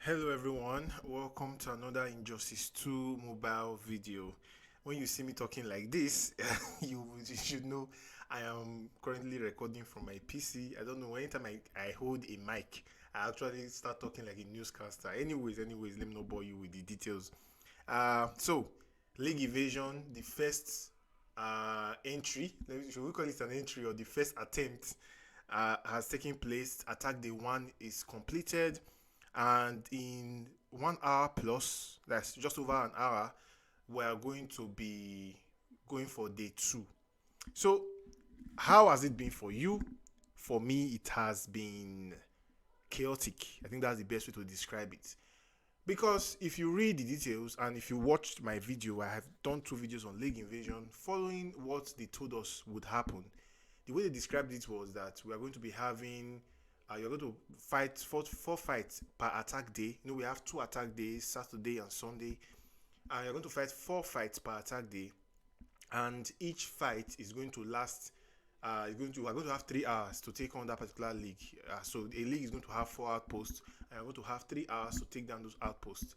Hello everyone, welcome to another Injustice 2 mobile video. When you see me talking like this, you should know I am currently recording from my PC. I don't know, anytime I hold a mic, I actually start talking like a newscaster. Anyways, let me not bore you with the details. So, League Evasion, the first entry, should we call it an entry or the first attempt has taken place. Attack day 1 is completed, and in 1 hour plus, that's just over an hour, we are going to be going for day 2. So, how has it been for you? For me, it has been chaotic. I think that's the best way to describe it. Because if you read the details and if you watched my video, I have done 2 videos on League Invasion following what they told us would happen. The way they described it was that we are going to be having you're going to fight four fights per attack day. We have 2 attack days, Saturday and Sunday, and you're going to fight 4 fights per attack day, and each fight is going to last. We're going to have 3 hours to take on that particular league. So a league is going to have 4 outposts, and you're going to have 3 hours to take down those outposts.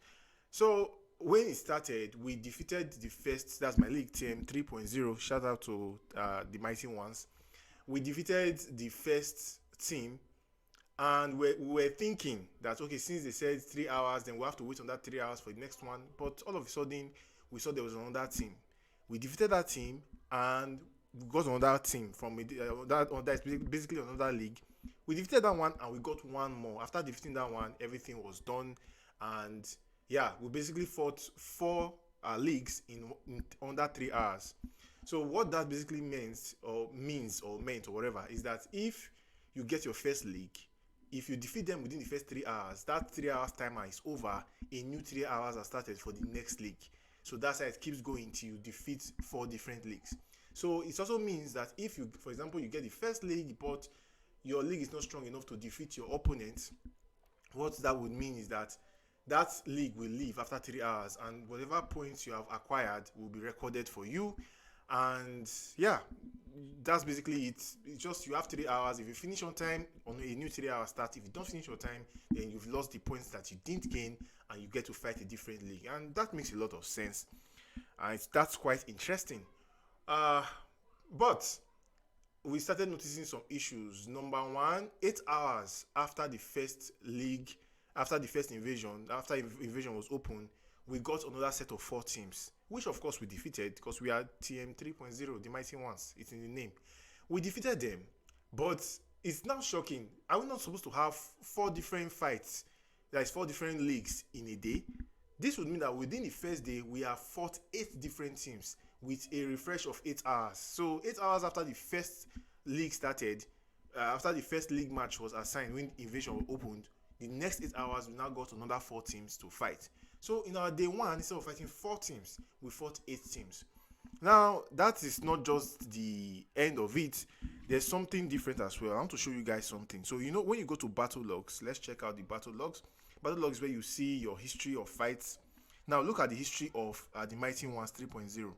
So when it started, we defeated the first. That's my league team 3.0. Shout out to the mighty ones. We defeated the first team, and we were thinking that okay, since they said 3 hours, then we have to wait on that 3 hours for the next one. But all of a sudden, we saw there was another team. We defeated that team, and we got another team from that's basically another league. We defeated that one, and we got one more. After defeating that one, everything was done, and yeah, we basically fought 4 leagues in under 3 hours. So what that basically means or meant or whatever is that if you get your first league, if you defeat them within the first 3 hours, that 3 hours timer is over. A new 3 hours are started for the next league. So that's how it keeps going till you defeat 4 different leagues. So it also means that if you, for example, you get the first league, but your league is not strong enough to defeat your opponent, what that would mean is that that league will leave after 3 hours, and whatever points you have acquired will be recorded for you. And yeah, that's basically it. It's just you have 3 hours. If you finish on time, on a new 3 hour start. If you don't finish on time, then you've lost the points that you didn't gain, and you get to fight a different league. And that makes a lot of sense, and that's quite interesting. uh but we started noticing some issues. Number one, 8 hours after the first league, after the first invasion, after invasion was open, we got another set of 4 teams, which of course we defeated because we are TM 3.0, the mighty ones. It's in the name. We defeated them, but it's now shocking. Are we not supposed to have 4 different fights? That is 4 different leagues in a day. This would mean that within the first day, we have fought 8 different teams with a refresh of 8 hours. So 8 hours after the first league started, after the first league match was assigned when invasion opened, the next 8 hours we now got another 4 teams to fight. So in our day 1, instead of fighting 4 teams, we fought 8 teams. Now that is not just the end of it. There's something different as well. I want to show you guys something. So when you go to battle logs, let's check out the battle logs. Battle logs where you see your history of fights. Now look at the history of the Mighty Ones 3.0.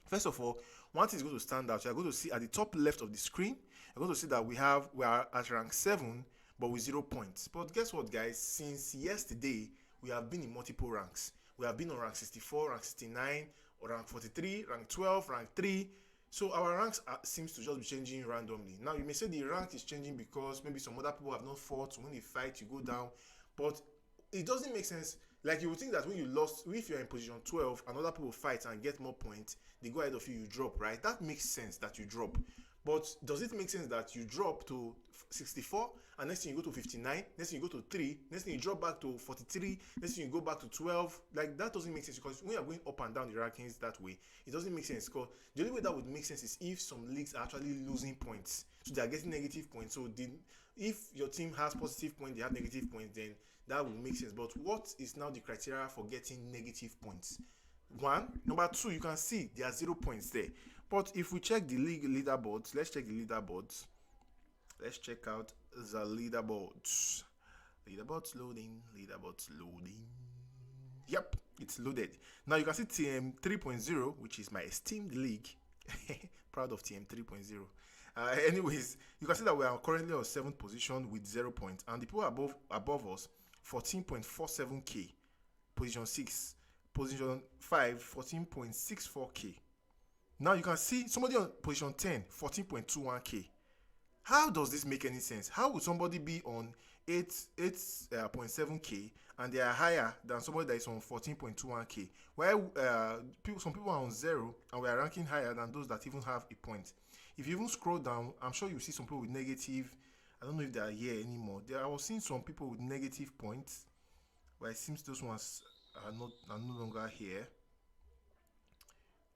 First of all, one thing is going to stand out. You're going to see at the top left of the screen, you're going to see that we are at rank 7, but with 0 points. But guess what, guys? Since yesterday, we have been in multiple ranks. We have been on rank 64, rank 69, or rank 43, rank 12, rank 3. So our ranks seems to just be changing randomly. Now you may say the rank is changing because maybe some other people have not fought. So when they fight, you go down. But it doesn't make sense. Like you would think that when you lost, if you're in position 12 and other people fight and get more points, they go ahead of you, you drop, right? That makes sense that you drop. But does it make sense that you drop to 64 and next thing you go to 59, next thing you go to 3, next thing you drop back to 43, next thing you go back to 12? Like that doesn't make sense because when you're going up and down the rankings that way, it doesn't make sense. Because the only way that would make sense is if some leagues are actually losing points. So they are getting negative points. So if your team has positive points, they have negative points, then that will make sense. But what is now the criteria for getting negative points? Number two, you can see there are 0 points there. But if we check the league leaderboards, let's check the leaderboards. Let's check out the leaderboards. Leaderboards loading. Leaderboards loading. Yep, it's loaded. Now you can see TM 3.0, which is my esteemed league. Proud of TM 3.0. Anyways, you can see that we are currently on 7th position with 0 points, and the people above us 14.47k. Position 6. Position 5, 14.64k. Now you can see somebody on position 10, 14.21k. How does this make any sense? How would somebody be on 8.7k and they are higher than somebody that is on 14.21k? While some people are on 0 and we are ranking higher than those that even have a point. If you even scroll down, I'm sure you see some people with negative. I don't know if they are here anymore. I was seeing some people with negative points, but it seems those ones are no longer here.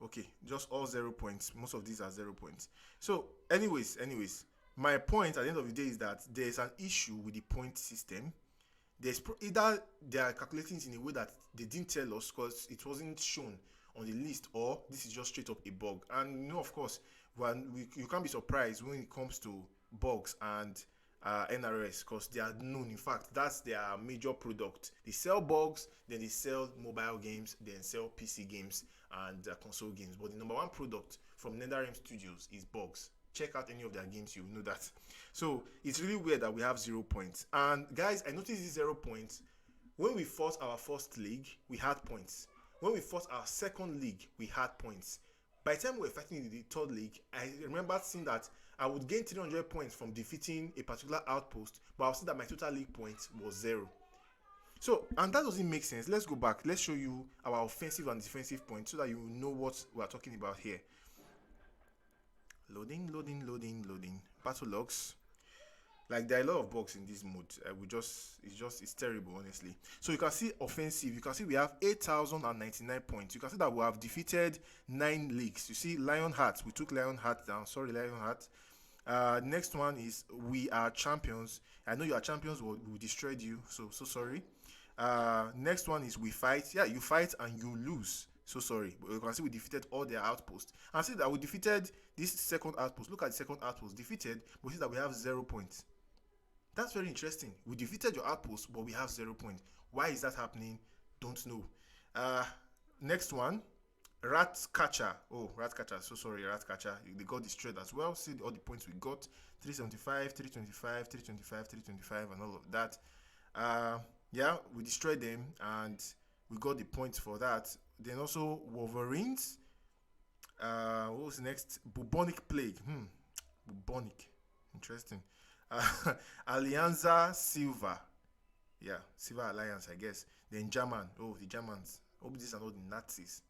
Okay, just all 0 points. Most of these are 0 points. So, anyways, my point at the end of the day is that there's an issue with the point system. There's either they are calculating it in a way that they didn't tell us because it wasn't shown on the list, or this is just straight up a bug. And of course, you can't be surprised when it comes to bugs and NRS, because they are known. In fact, that's their major product. They sell bugs, then they sell mobile games, then sell PC games and console games. But the number one product from NetherRealm Studios is bugs. Check out any of their games, you know that. So it's really weird that we have 0 points. And guys, I noticed these 0 points. When we fought our first league, we had points. When we fought our second league, we had points. By the time we were fighting in the third league, I remember seeing that I would gain 300 points from defeating a particular outpost, but I'll see that my total league points was 0. So, and that doesn't make sense. Let's go back. Let's show you our offensive and defensive points so that you know what we're talking about here. Loading. Battle logs. Like, there are a lot of bugs in this mode. It's terrible, honestly. So you can see offensive. You can see we have 8,099 points. You can see that we have defeated 9 leagues. You see Lionheart. We took Lionheart down. Sorry, Lionheart. Next one is we are champions. I know you are champions. We destroyed you. So sorry. Next one is we fight. Yeah, you fight and you lose. So sorry. But you can see we defeated all their outposts. And see that we defeated this second outpost. Look at the second outpost. Defeated. But see that we have 0 points. That's very interesting. We defeated your outpost, but we have 0 points. Why is that happening? Don't know. Next one. Rat Catcher. Oh, Rat Catcher. So sorry, Rat Catcher. They got destroyed as well. See all the points we got. 375, 325, 325, 325, and all of that. Yeah, we destroyed them and we got the points for that. Then also Wolverines. What was next? Bubonic Plague. Bubonic. Interesting. Alianza Silva. Yeah, Silva Alliance, I guess. Then German. Oh, the Germans. Hope these are not the Nazis.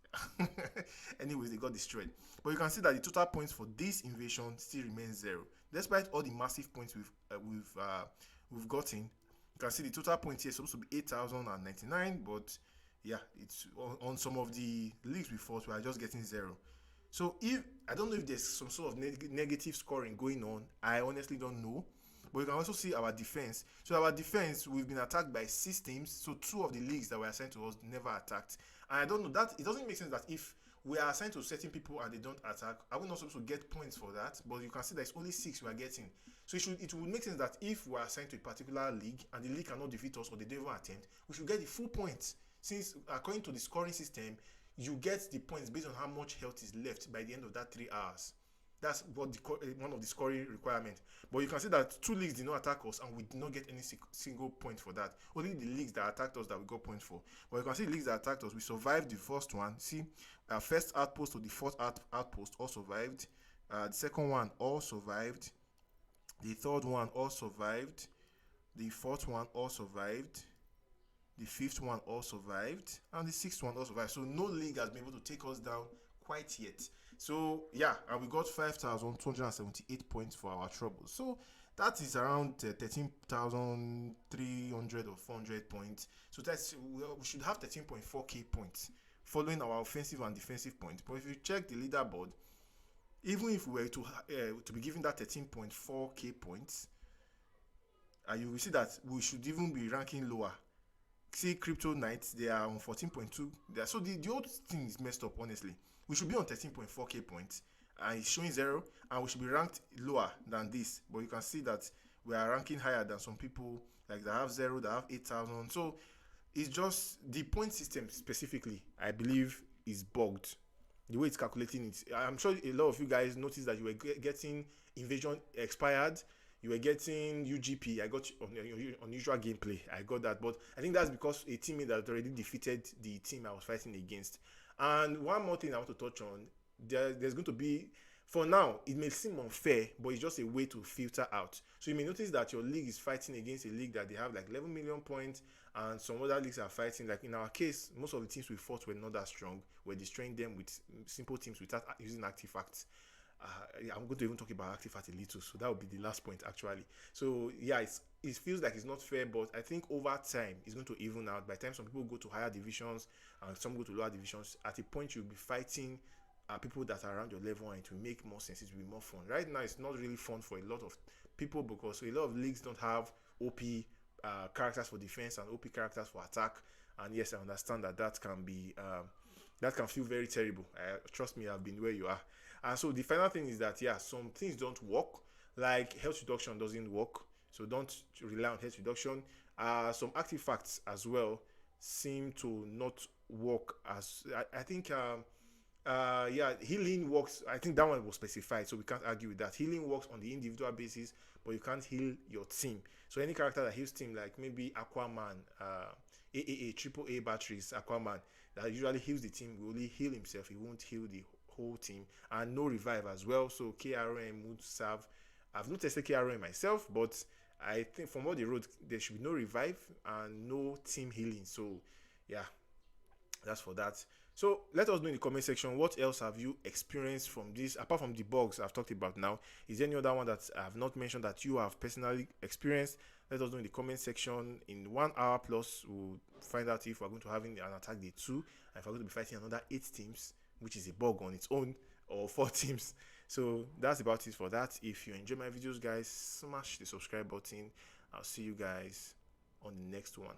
Anyways, they got destroyed. But you can see that the total points for this invasion still remains 0. Despite all the massive points we've gotten, you can see the total points here is supposed to be 8,099, but yeah, it's on some of the leagues we fought, we are just getting 0. So I don't know if there's some sort of negative scoring going on. I honestly don't know. But you can also see our defense. So our defense, we've been attacked by 6 teams. So 2 of the leagues that were assigned to us never attacked. And I don't know that it doesn't make sense that if we are assigned to certain people and they don't attack, are we not supposed to get points for that? But you can see there's only 6 we are getting. So it would make sense that if we are assigned to a particular league and the league cannot defeat us or they don't even attempt, we should get the full points. Since according to the scoring system, you get the points based on how much health is left by the end of that 3 hours. That's what one of the scoring requirements. But you can see that 2 leagues did not attack us and we did not get any single point for that. Only the leagues that attacked us that we got points for. But you can see the leagues that attacked us, we survived the first one. See, our first outpost to the fourth outpost all survived. The second one all survived. The third one all survived. The fourth one all survived. The fifth one all survived. And the sixth one all survived. So no league has been able to take us down quite yet. So yeah, and we got 5,278 points for our trouble. So that is around 13,300 or 400 points. So we should have 13.4k points following our offensive and defensive points. But if you check the leaderboard, even if we were to be given that 13.4k points, you will see that we should even be ranking lower. See, Crypto Knights, they are on 14.2. So the whole thing is messed up, honestly. We should be on 13.4k points, and it's showing 0, and we should be ranked lower than this. But you can see that we are ranking higher than some people like that have 0, that have 8,000. So it's just the point system specifically, I believe, is bugged. The way it's calculating it, I'm sure a lot of you guys noticed that you were getting invasion expired. You were getting UGP. I got unusual gameplay. I got that, but I think that's because a teammate that already defeated the team I was fighting against. And one more thing I want to touch on: there's going to be, for now, it may seem unfair, but it's just a way to filter out. So you may notice that your league is fighting against a league that they have like 11 million points, and some other leagues are fighting. Like in our case, most of the teams we fought were not that strong. We're destroying them with simple teams without using artifacts. I'm going to even talk about artifact a little, so that would be the last point actually. So yeah, it feels like it's not fair, but I think over time it's going to even out. By the time some people go to higher divisions and some go to lower divisions, at a point you'll be fighting people that are around your level, and it will make more sense. It will be more fun. Right now it's not really fun for a lot of people because a lot of leagues don't have OP characters for defense and OP characters for attack. And yes, I understand that that can be that can feel very terrible. Trust me, I've been where you are. And so the final thing is that yeah, some things don't work. Like health reduction doesn't work, so don't rely on health reduction. Some artifacts as well seem to not work as I think. Yeah, healing works. I think that one was specified, so we can't argue with that. Healing works on the individual basis, but you can't heal your team. So any character that heals team, like maybe Aquaman, AAA, triple A batteries, Aquaman, that usually heals the team, will only heal himself. He won't heal the whole team, and no revive as well. So KRM would serve. I've not tested KRM myself, but I think from what they wrote, there should be no revive and no team healing. So yeah, that's for that. So let us know in the comment section, what else have you experienced from this, apart from the bugs I've talked about now. Is there any other one that I have not mentioned that you have personally experienced? Let us know in the comment section. In 1 hour plus, we'll find out if we're going to have an attack day 2, and if we're going to be fighting another 8 teams, which is a bug on its own, or 4 teams. So that's about it for that. If you enjoy my videos, guys, smash the subscribe button. I'll see you guys on the next one.